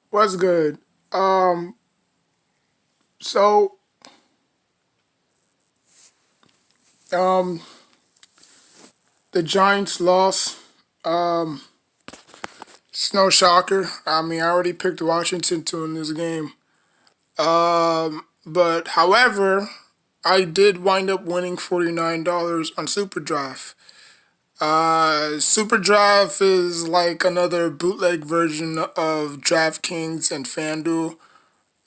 What's good? Um, so um, the Giants lost. Um, it's no shocker. I mean, I already picked Washington to win this game. But however, I did wind up winning $49 on SuperDrive. SuperDrive is like another bootleg version of DraftKings and FanDuel.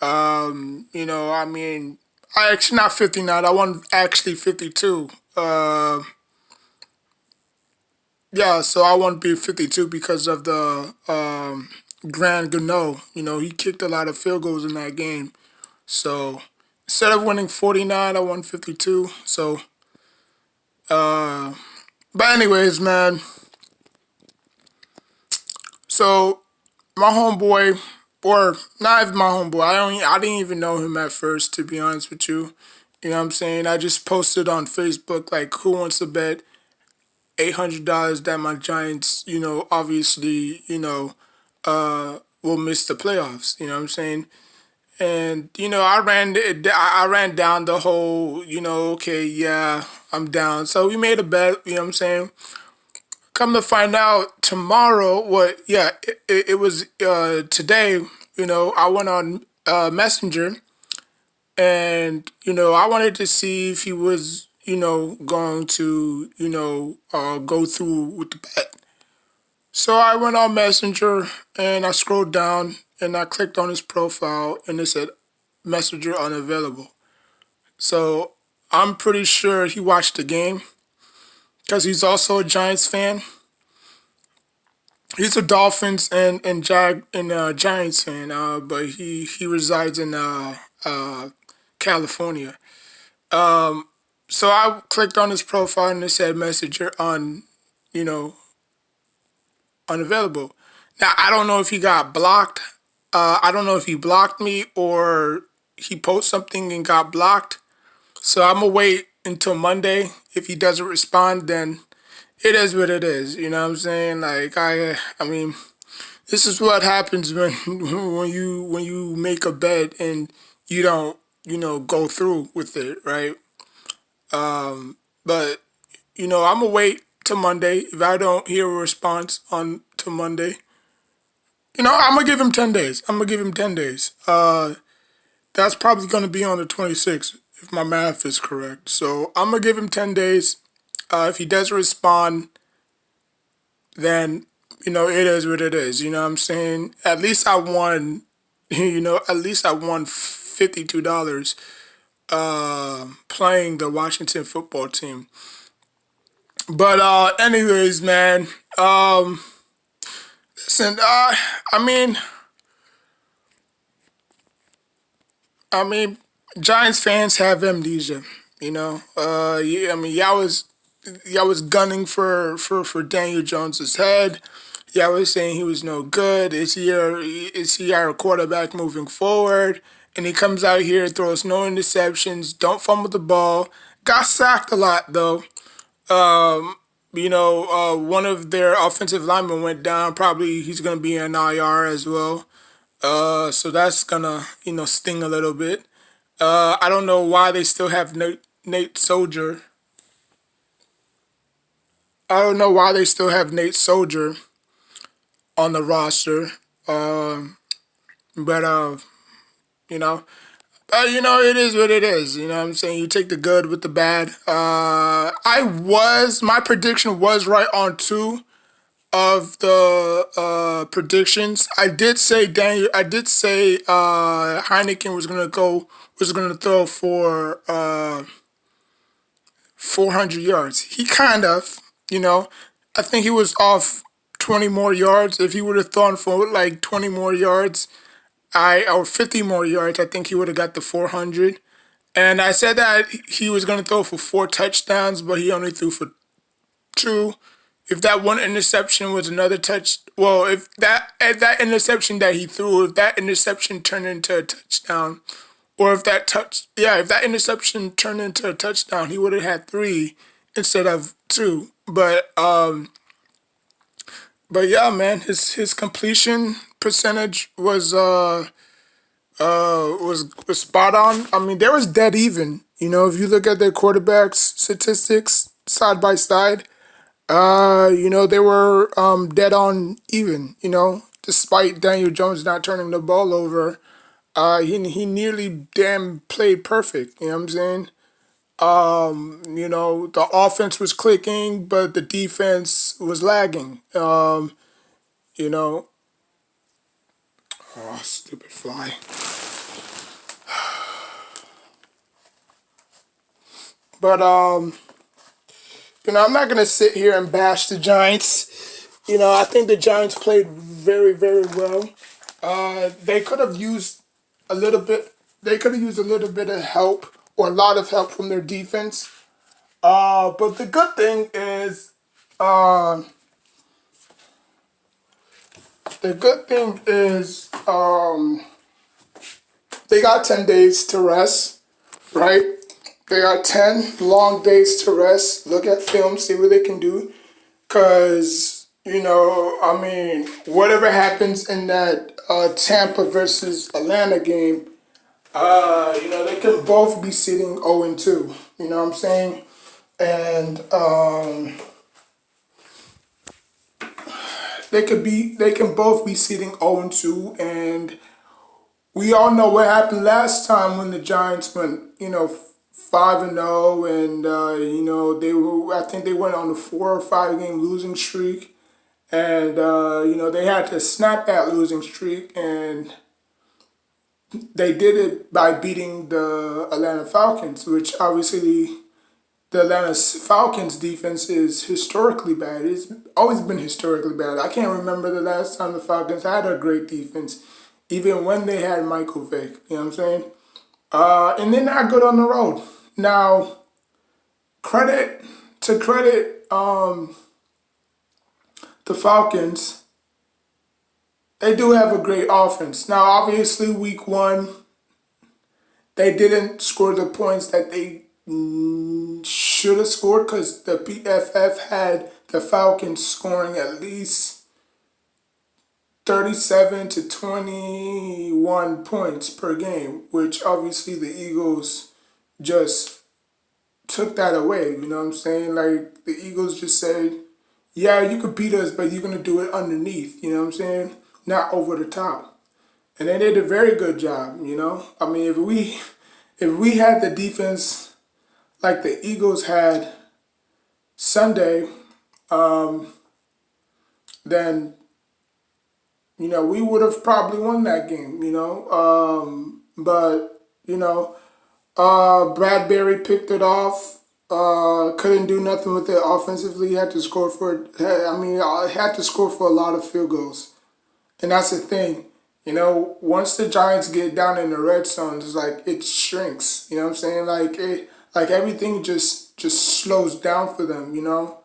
I mean, I actually not 59. I won actually 52. Yeah, so I want to be 52 because of the Grand Gano. He kicked a lot of field goals in that game. So instead of winning 49, I won 52. But anyways, man. So my homeboy, or not even my homeboy. I didn't even know him at first, to be honest with you. You know what I'm saying? I just posted on Facebook like, who wants to bet $800 that my Giants, obviously, will miss the playoffs. You know what I'm saying? And I ran down the whole, okay, yeah, I'm down. So we made a bet. You know what I'm saying? Come to find out tomorrow, yeah, it was today. I went on Messenger, and I wanted to see if he was, going to, go through with the bet. So I went on Messenger and I scrolled down and I clicked on his profile and it said Messenger unavailable. So I'm pretty sure he watched the game because he's also a Giants fan. He's a Dolphins and Giants fan, but he resides in California. So I clicked on his profile and it said Messenger you know, unavailable. Now I don't know if he got blocked. I don't know if he blocked me or he posted something and got blocked. So I'm gonna wait until Monday. If he doesn't respond, then it is what it is. You know what I'm saying? Like I mean, this is what happens when when you make a bet and you don't go through with it, right? But I'm gonna wait till Monday. If I don't hear a response on to Monday, I'm gonna give him 10 days. I'm gonna give him 10 days. That's probably gonna be on the 26th if my math is correct. So I'm gonna give him 10 days. If he doesn't respond, then it is what it is. You know what I'm saying? At least I won. At least I won $52 playing the Washington football team. But anyways, man. Listen. I mean, I mean, Giants fans have amnesia. Yeah, I mean, y'all was gunning for Daniel Jones's head. Y'all was saying he was no good. Is he our quarterback moving forward? And he comes out here, throws no interceptions, don't fumble the ball. Got sacked a lot though. One of their offensive linemen went down. Probably he's gonna be in IR as well. So that's gonna sting a little bit. I don't know why they still have Nate Soldier. I don't know why they still have Nate Soldier on the roster. Um, but you know, it is what it is. You know what I'm saying? You take the good with the bad. My prediction was right on two of the predictions. I did say Heineken was gonna throw for 400 yards. He kind of, you know, I think he was off 20 more yards. If he would have thrown for like 20 more yards, or 50 more yards, I think he would have got the 400. And I said that he was going to throw for four touchdowns, but he only threw for two. If that one interception was another well, if that interception that he threw, if that interception turned into a touchdown, or if that interception turned into a touchdown, he would have had three instead of two. But yeah, man, his completion percentage was spot on. I mean, there was dead even. You know, if you look at their quarterbacks statistics side by side, you know, they were dead on even. You know, despite Daniel Jones not turning the ball over, he nearly damn played perfect. You know what I'm saying? You know, the offense was clicking, but the defense was lagging. You know, oh, stupid fly. But you know, I'm not gonna sit here and bash the Giants. You know, I think the Giants played very, very well. They could have used a little bit. They could have used a little bit of help or a lot of help from their defense. But the good thing is, uh, the good thing is, they got 10 days to rest, right? They got 10 long days to rest. Look at film, see what they can do. Cause you know, I mean, whatever happens in that Tampa versus Atlanta game, you know, they could both be sitting 0-2. You know what I'm saying? And they can both be sitting 0-2. And we all know what happened last time when the Giants went, you know, 5-0, and you know, they were. I think they went on a 4 or 5 game losing streak, and you know, they had to snap that losing streak, and they did it by beating the Atlanta Falcons, which obviously the Atlanta Falcons defense is historically bad. It's always been historically bad. I can't remember the last time the Falcons had a great defense, even when they had Michael Vick. You know what I'm saying? And they're not good on the road. Now, credit to credit the Falcons, they do have a great offense. Now, obviously, week one, they didn't score the points that they should have scored because the PFF had the Falcons scoring at least 37 to 21 points per game, which obviously the Eagles just took that away. You know what I'm saying? Like, the Eagles just said, yeah, you could beat us, but you're going to do it underneath. You know what I'm saying? Not over the top. And they did a very good job, you know? I mean, if we had the defense like the Eagles had Sunday, then, you know, we would have probably won that game, you know? But, you know, Bradbury picked it off. Couldn't do nothing with it offensively. Had to score for. I mean, I had to score for a lot of field goals, and that's the thing. You know, once the Giants get down in the red zone, it's like it shrinks. You know what I'm saying? Like everything just slows down for them. You know,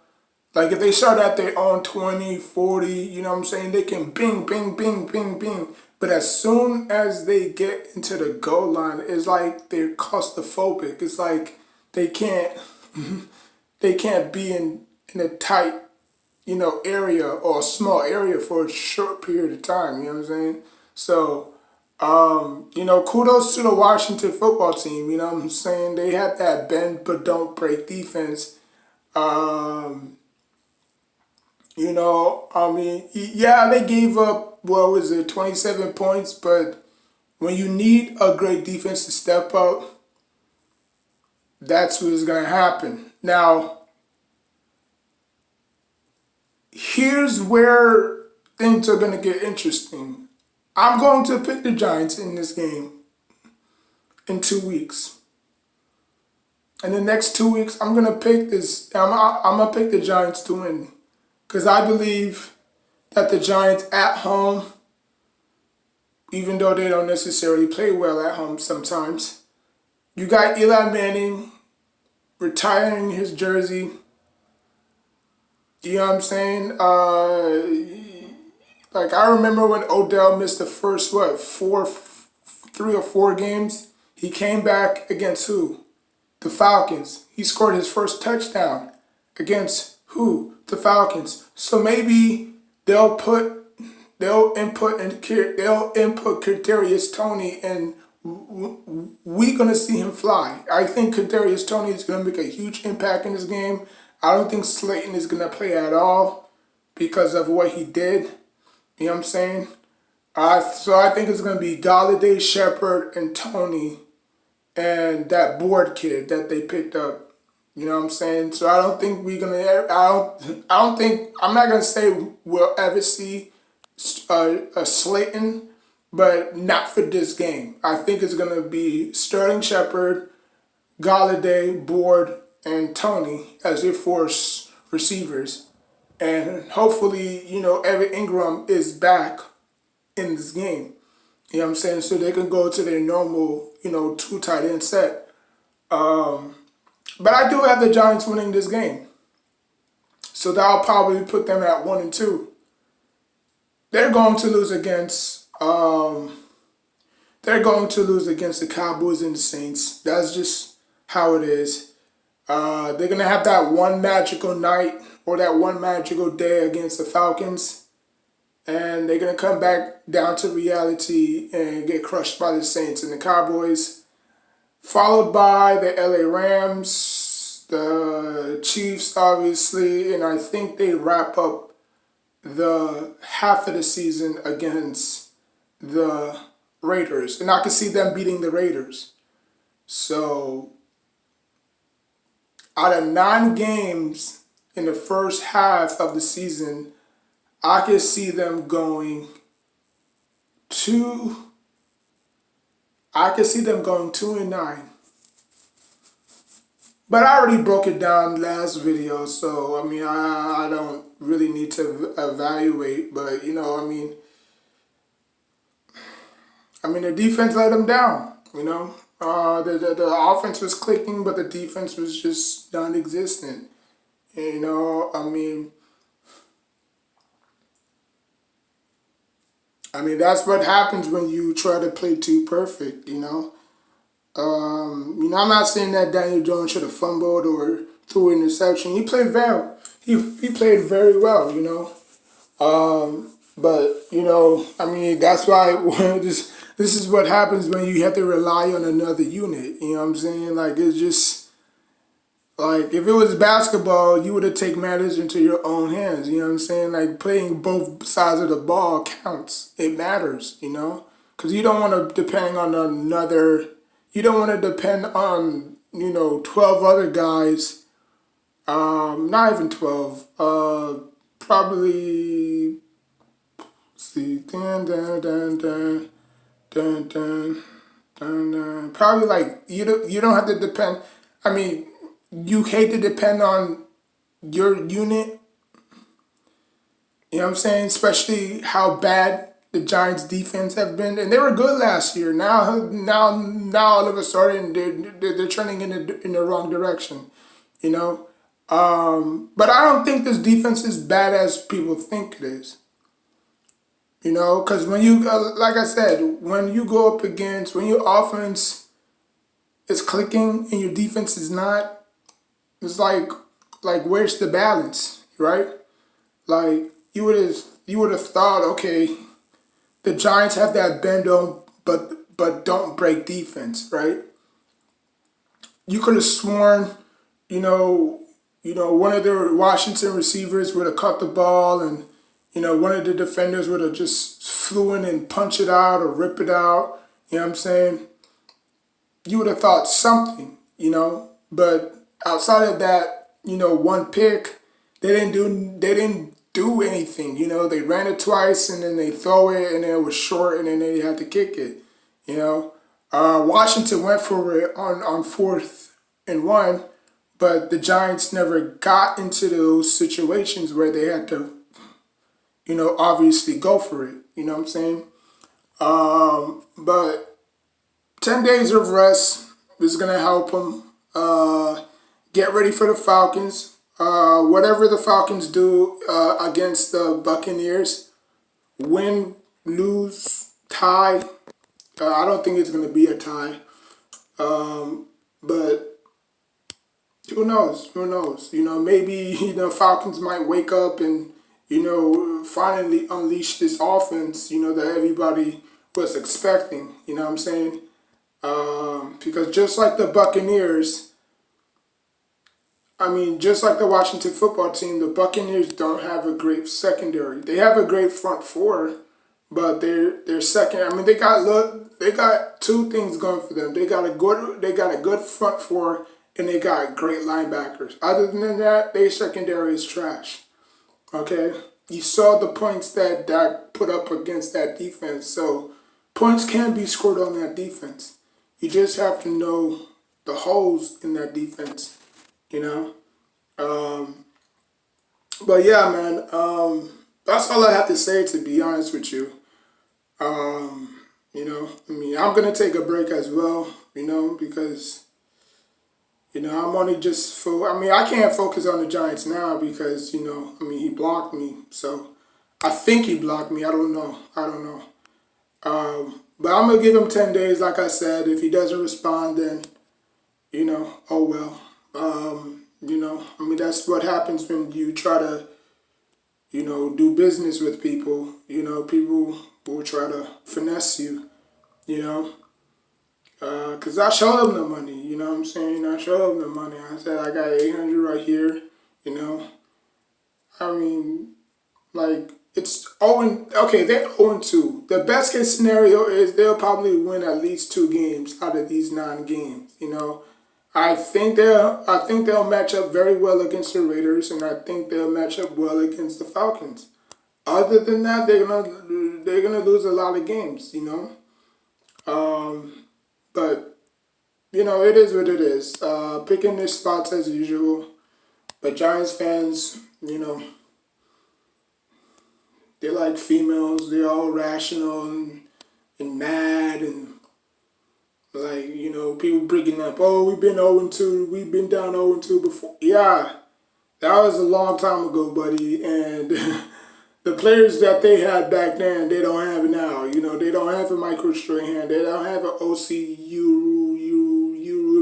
like if they start at their own 20, 40, you know what I'm saying? They can bing, bing, bing, bing, bing. But as soon as they get into the goal line, it's like they're claustrophobic. It's like they can't they can't be in a tight, you know, area or a small area for a short period of time. You know what I'm saying? So, you know, kudos to the Washington football team. You know what I'm saying? They had that bend but don't break defense. Um, you know, I mean, yeah, they gave up, what was it, 27 points, but when you need a great defense to step up, that's what is going to happen. Now, here's where things are going to get interesting. I'm going to pick the Giants in this game in 2 weeks. In the next 2 weeks, I'm gonna pick this. I'm gonna pick the Giants to win, because I believe that the Giants at home, even though they don't necessarily play well at home sometimes, you got Eli Manning retiring his jersey. You know what I'm saying? Like I remember when Odell missed the first 3 or 4 games. He came back against who? The Falcons. He scored his first touchdown against who? The Falcons. So maybe they'll put they'll input Kadarius Toney, and we gonna see him fly. I think Kadarius Toney is gonna make a huge impact in this game. I don't think Slayton is gonna play at all because of what he did. You know what I'm saying? So I think it's gonna be Galladay, Shepard, and Toney, and that board kid that they picked up. You know what I'm saying? So I don't think we're gonna. I don't think. I'm not gonna say we'll ever see a Slayton, but not for this game. I think it's gonna be Sterling Shepard, Galladay, Board, and Toney as their receivers, and hopefully, Evan Ingram is back in this game. You know what I'm saying? So they can go to their normal, two tight end set. But I do have the Giants winning this game. So that'll probably put them at 1-2. They're going to lose against the Cowboys and the Saints. That's just how it is. They're gonna have that one magical night or that one magical day against the Falcons, and they're gonna come back down to reality and get crushed by the Saints and the Cowboys, followed by the LA Rams, the Chiefs, obviously, and I think they wrap up the half of the season against the Raiders, and I can see them beating the Raiders. So, out of 9 games in the first half of the season, I can see them going 2. I can see them going 2-9. But I already broke it down last video, so I mean I don't really need to evaluate. But the defense let them down. The offense was clicking, but the defense was just non-existent. That's what happens when you try to play too perfect. I'm not saying that Daniel Jones should have fumbled or threw an interception. He played well. He played very well. But that's why this is what happens when you have to rely on another unit. You know what I'm saying? Like, it's just like if it was basketball, you would have taken matters into your own hands. You know what I'm saying? Like, playing both sides of the ball counts. It matters. Because you don't want to depend on another. You don't want to depend on 12 other guys. Not even 12. Probably. See, dun, dun, dun, dun, dun, dun, dun, dun. Probably like you don't have to depend. You hate to depend on your unit. You know what I'm saying? Especially how bad the Giants' defense have been, and they were good last year. Now, all of a sudden they're turning in the wrong direction. But I don't think this defense is bad as people think it is. Because when you, like I said, when you go up against, when your offense is clicking and your defense is not, it's like where's the balance, right? Like you would have thought, okay, the Giants have that bend on, but don't break defense, right? You could have sworn, one of the Washington receivers would have caught the ball and. One of the defenders would have just flew in and punch it out or rip it out. You know what I'm saying? You would have thought something, But outside of that, one pick, they didn't do anything. They ran it twice and then they throw it and then it was short and then they had to kick it. Washington went for it on 4th and 1, but the Giants never got into those situations where they had to. Obviously go for it. You know what I'm saying? But 10 days of rest is going to help them get ready for the Falcons. Whatever the Falcons do against the Buccaneers, win, lose, tie. I don't think it's going to be a tie. But who knows? Maybe Falcons might wake up and finally unleashed this offense, that everybody was expecting. You know what I'm saying? Because just like the Buccaneers, just like the Washington football team, the Buccaneers don't have a great secondary. They have a great front four, but their second. They got two things going for them. They got a good front four, and they got great linebackers. Other than that, their secondary is trash. Okay, you saw the points that Dak put up against that defense. So points can be scored on that defense. You just have to know the holes in that defense. You know. Um, but yeah, man. That's all I have to say. To be honest with you. I'm gonna take a break as well. Because I'm only just for. I can't focus on the Giants now because he blocked me. So I think he blocked me. I don't know. I don't know. But I'm gonna give him 10 days. Like I said, if he doesn't respond, then oh well. That's what happens when you try to do business with people. People will try to finesse you. You know, Cause I showed them the money. You know what I'm saying? I showed them the money. I said I got 800 right here. You know, I mean, like it's Owen. Okay, they're 0-2. The best case scenario is they'll probably win at least 2 games out of these 9 games. I think they'll match up very well against the Raiders, and I think they'll match up well against the Falcons. Other than that, they're gonna lose a lot of games. But it is what it is. Picking their spots as usual. But Giants fans, they're like females. They're all rational and mad and like people bringing up, oh, we've been 0-2, we've been down 0-2 before. Yeah, that was a long time ago, buddy. And the players that they had back then, they don't have now. They don't have a Michael Strahan. They don't have an OC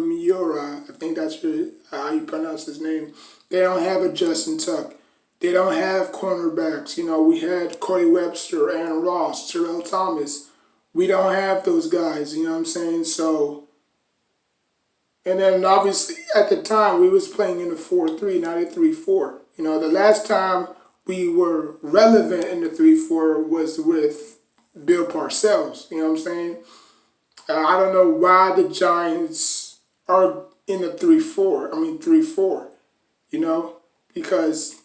Miura. I think that's how you pronounce his name. They don't have a Justin Tuck. They don't have cornerbacks. We had Corey Webster, Aaron Ross, Terrell Thomas. We don't have those guys. You know what I'm saying? So, and then obviously at the time we was playing in a 4-3, not a 3-4. The last time we were relevant in the 3-4 was with Bill Parcells. You know what I'm saying? I don't know why the Giants are in the 3-4. 3-4. Because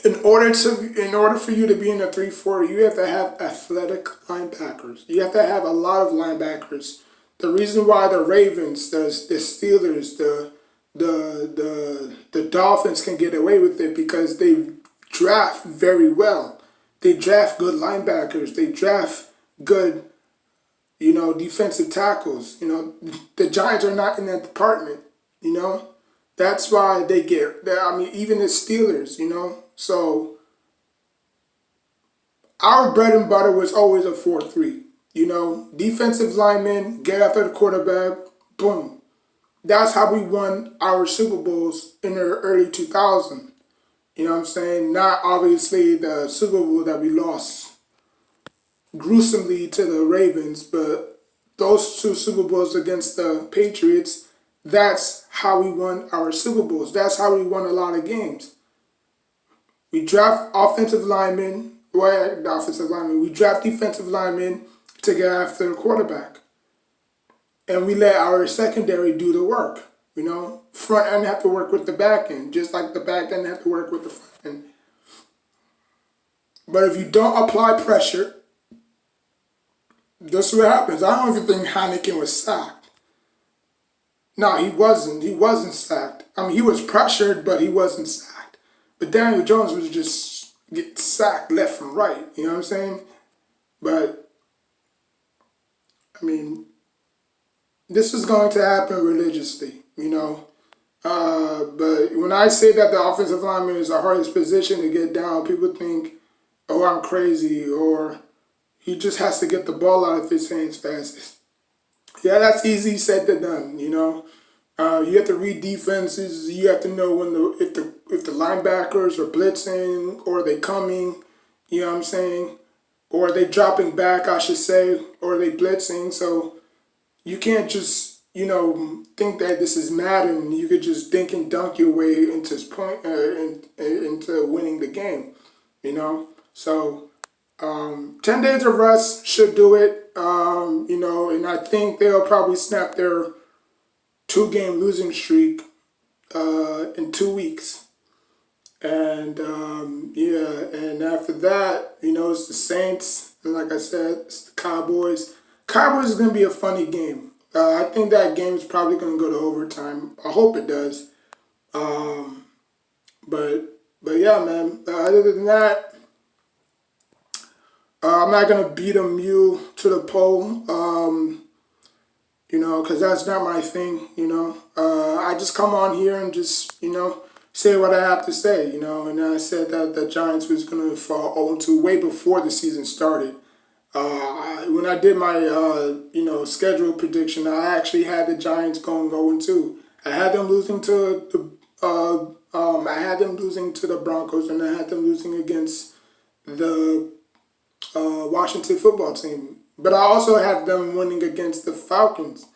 in order for you to be in a 3-4, you have to have athletic linebackers. You have to have a lot of linebackers. The reason why the Ravens, the Steelers, the Dolphins can get away with it because they draft very well. They draft good linebackers. They draft good, defensive tackles. The Giants are not in that department. That's why they get. Even the Steelers. So our bread and butter was always a 4-3. Defensive linemen get after the quarterback. Boom. That's how we won our Super Bowls in the early 2000s. You know what I'm saying? Not obviously the Super Bowl that we lost gruesomely to the Ravens, but those 2 Super Bowls against the Patriots, that's how we won our Super Bowls. That's how we won a lot of games. We draft offensive linemen, we draft defensive linemen to get after the quarterback. And we let our secondary do the work. Front end have to work with the back end, just like the back end have to work with the front end. But if you don't apply pressure, this is what happens. I don't even think Heineken was sacked. No, he wasn't. He wasn't sacked. He was pressured, but he wasn't sacked. But Daniel Jones was just getting sacked left and right. You know what I'm saying? But, this is going to happen religiously, But when I say that the offensive lineman is the hardest position to get down, people think, oh, I'm crazy, or he just has to get the ball out of his hands fast. Yeah, that's easy said than done, You have to read defenses. You have to know when the linebackers are blitzing or they coming. You know what I'm saying? Or they dropping back, I should say, or they blitzing. So you can't just think that this is Madden. You could just think and dunk your way into into winning the game. So 10 days of rest should do it. And I think they'll probably snap their two-game losing streak in 2 weeks. And yeah, and after that, it's the Saints, and like I said, it's the Cowboys. Cowboys is gonna be a funny game. I think that game is probably gonna go to overtime. I hope it does. Um, but yeah, man. Other than that, I'm not gonna beat a mule to the pole. Because that's not my thing. I just come on here and just say what I have to say. And I said that the Giants was gonna fall 0-2 way before the season started. When I did my schedule prediction, I actually had the Giants going 0-2. I had them losing to I had them losing to the Broncos, and I had them losing against the Washington football team. But I also had them winning against the Falcons.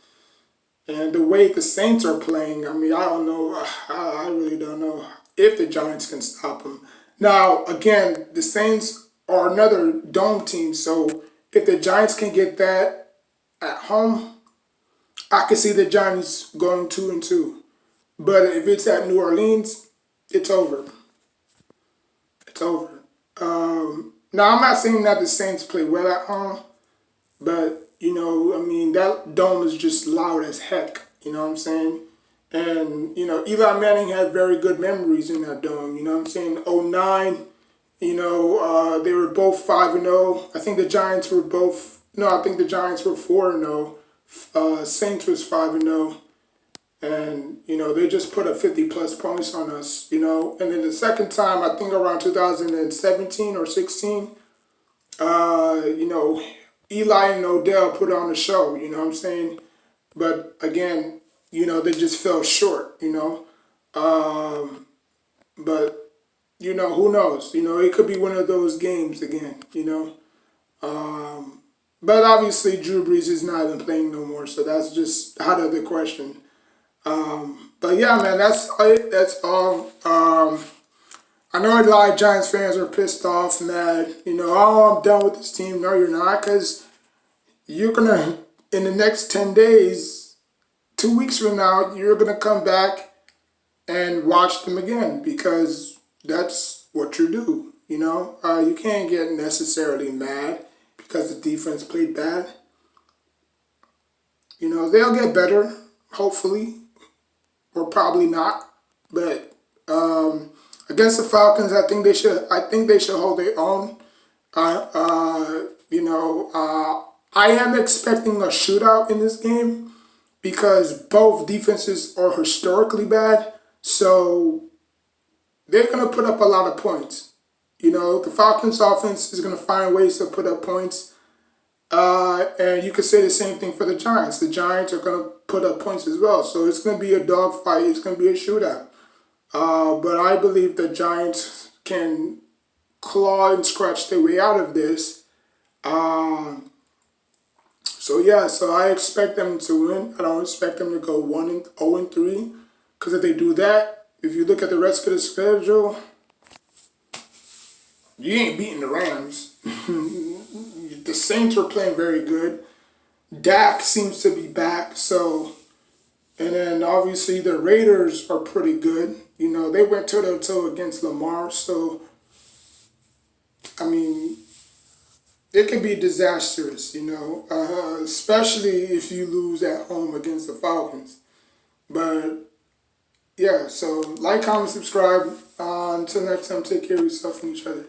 And the way the Saints are playing, I mean, I don't know. I really don't know if the Giants can stop them. Now, again, the Saints are another dome team. So if the Giants can get that at home, I can see the Giants going 2-2. But if it's at New Orleans, it's over. It's over. Now, I'm not saying that the Saints play well at home, but I mean, that dome is just loud as heck. You know what I'm saying? And Eli Manning had very good memories in that dome. You know what I'm saying? '09. They were both 5-0. I think the Giants were both. No, I think the Giants were 4-0. Saints was 5-0. And they just put up 50 plus points on us. And then the second time, I think around 2017 or 16. Eli and Odell put on a show, you know what I'm saying? But again, they just fell short, Um, but, who knows? It could be one of those games again. But obviously Drew Brees is not even playing no more, so that's just out of the question. But yeah, man, that's it. That's all. I know a lot of Giants fans are pissed off, mad. Oh, I'm done with this team. No, you're not, because you're gonna in the next 10 days, 2 weeks from now, you're gonna come back and watch them again because that's what you do. You can't get necessarily mad because the defense played bad. They'll get better, hopefully, or probably not. But against the Falcons, I think they should. I think they should hold their own. Uh, uh, you know, uh, I am expecting a shootout in this game because both defenses are historically bad. So they're gonna put up a lot of points. The Falcons' offense is gonna find ways to put up points. And you could say the same thing for the Giants. The Giants are going to put up points as well. So it's going to be a dogfight. It's going to be a shootout. But I believe the Giants can claw and scratch their way out of this. Um, so yeah, so I expect them to win. I don't expect them to go 0-3. Because if they do that, if you look at the rest of the schedule, you ain't beating the Rams. The Saints are playing very good. Dak seems to be back, and then obviously the Raiders are pretty good. They went toe to toe against Lamar, so I mean, it can be disastrous, especially if you lose at home against the Falcons. But yeah, so like, comment, subscribe. Until next time, take care of yourself and each other.